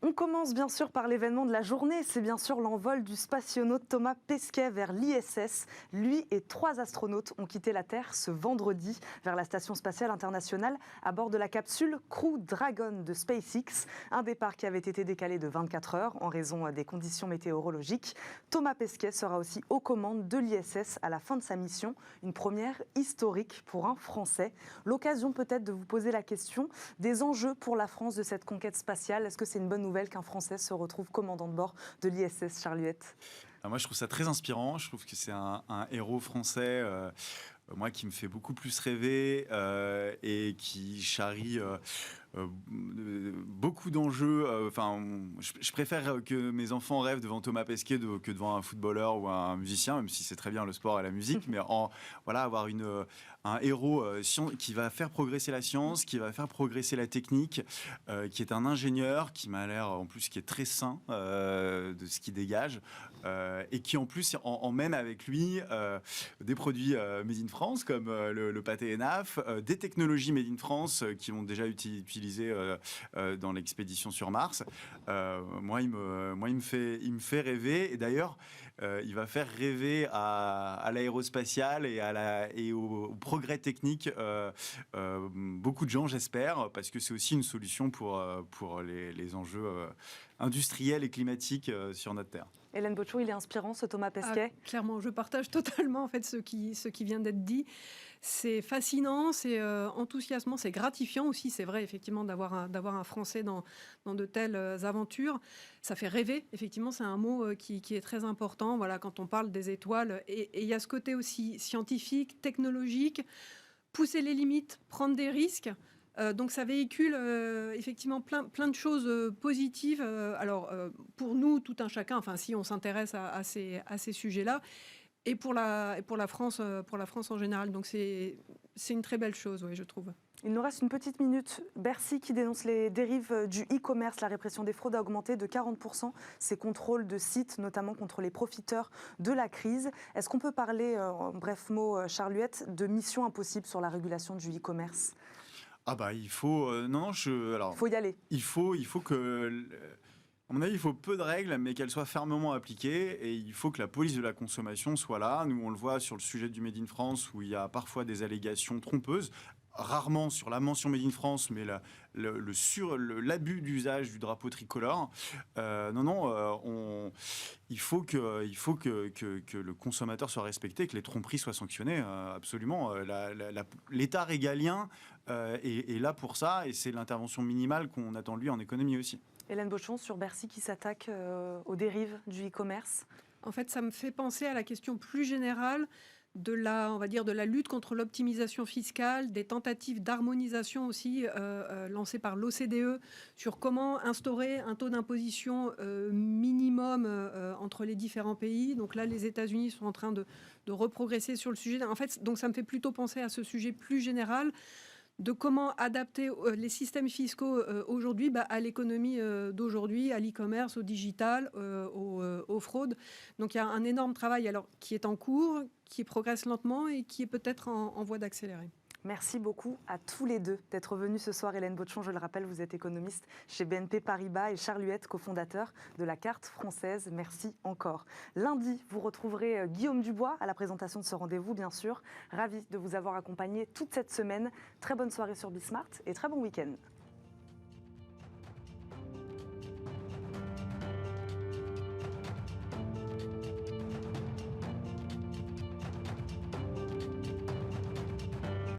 On commence bien sûr par l'événement de la journée, c'est bien sûr l'envol du spationaute Thomas Pesquet vers l'ISS. Lui et 3 astronautes ont quitté la Terre ce vendredi vers la Station spatiale internationale à bord de la capsule Crew Dragon de SpaceX, un départ qui avait été décalé de 24 heures en raison des conditions météorologiques. Thomas Pesquet sera aussi aux commandes de l'ISS à la fin de sa mission, une première historique pour un Français. L'occasion peut-être de vous poser la question des enjeux pour la France de cette conquête spatiale. Est-ce que c'est une bonne nouvelle qu'un Français se retrouve commandant de bord de l'ISS, Charles Huette? Moi, je trouve ça très inspirant. Je trouve que c'est un héros français, moi, qui me fait beaucoup plus rêver et qui charrie beaucoup d'enjeux. Je préfère que mes enfants rêvent devant Thomas Pesquet que devant un footballeur ou un musicien, même si c'est très bien le sport et la musique. Mais avoir un héros qui va faire progresser la science, qui va faire progresser la technique, qui est un ingénieur, qui m'a l'air en plus qui est très sain de ce qu'il dégage. Et qui en plus emmène avec lui des produits made in France comme le pâté ENAF, des technologies made in France qui ont déjà utilisé dans l'expédition sur Mars. Moi, il me fait rêver. Et d'ailleurs, il va faire rêver à l'aérospatiale et au progrès technique beaucoup de gens, j'espère, parce que c'est aussi une solution pour les enjeux industriels et climatiques sur notre Terre. Hélène Bocho, il est inspirant ce Thomas Pesquet? Clairement, je partage totalement en fait ce qui vient d'être dit. C'est fascinant, c'est enthousiasmant, c'est gratifiant aussi. C'est vrai effectivement d'avoir un Français dans de telles aventures. Ça fait rêver. Effectivement, c'est un mot qui est très important. Voilà, quand on parle des étoiles, et il y a ce côté aussi scientifique, technologique, pousser les limites, prendre des risques. Donc ça véhicule effectivement plein de choses positives. Pour nous, tout un chacun, enfin si on s'intéresse à ces sujets-là, et pour la France en général. Donc c'est une très belle chose, oui, je trouve. Il nous reste une petite minute. Bercy qui dénonce les dérives du e-commerce. La répression des fraudes a augmenté de 40%. Ses contrôles de sites, notamment contre les profiteurs de la crise. Est-ce qu'on peut parler, en bref mot, Charles Huette, de mission impossible sur la régulation du e-commerce ? Il faut... il faut y aller. Il faut que... À mon avis, il faut peu de règles, mais qu'elles soient fermement appliquées. Et il faut que la police de la consommation soit là. Nous, on le voit sur le sujet du Made in France, où il y a parfois des allégations trompeuses. Rarement sur la mention Made in France, mais l'abus d'usage du drapeau tricolore. Il faut que le consommateur soit respecté, que les tromperies soient sanctionnées, absolument. L'État régalien est là pour ça, et c'est l'intervention minimale qu'on attend de lui en économie aussi. Hélène Bochon, sur Bercy qui s'attaque aux dérives du e-commerce. En fait, ça me fait penser à la question plus générale de la lutte contre l'optimisation fiscale, des tentatives d'harmonisation aussi lancées par l'OCDE sur comment instaurer un taux d'imposition minimum entre les différents pays. Donc là, les États-Unis sont en train de reprogresser sur le sujet. En fait, donc ça me fait plutôt penser à ce sujet plus général de comment adapter les systèmes fiscaux aujourd'hui à l'économie d'aujourd'hui, à l'e-commerce, au digital, aux fraudes. Donc il y a un énorme travail qui est en cours, qui progresse lentement et qui est peut-être en voie d'accélérer. Merci beaucoup à tous les deux d'être venus ce soir. Hélène Bochon, je le rappelle, vous êtes économiste chez BNP Paribas, et Charles Huette, cofondateur de la Carte française. Merci encore. Lundi, vous retrouverez Guillaume Dubois à la présentation de ce rendez-vous, bien sûr. Ravi de vous avoir accompagné toute cette semaine. Très bonne soirée sur Bismart et très bon week-end.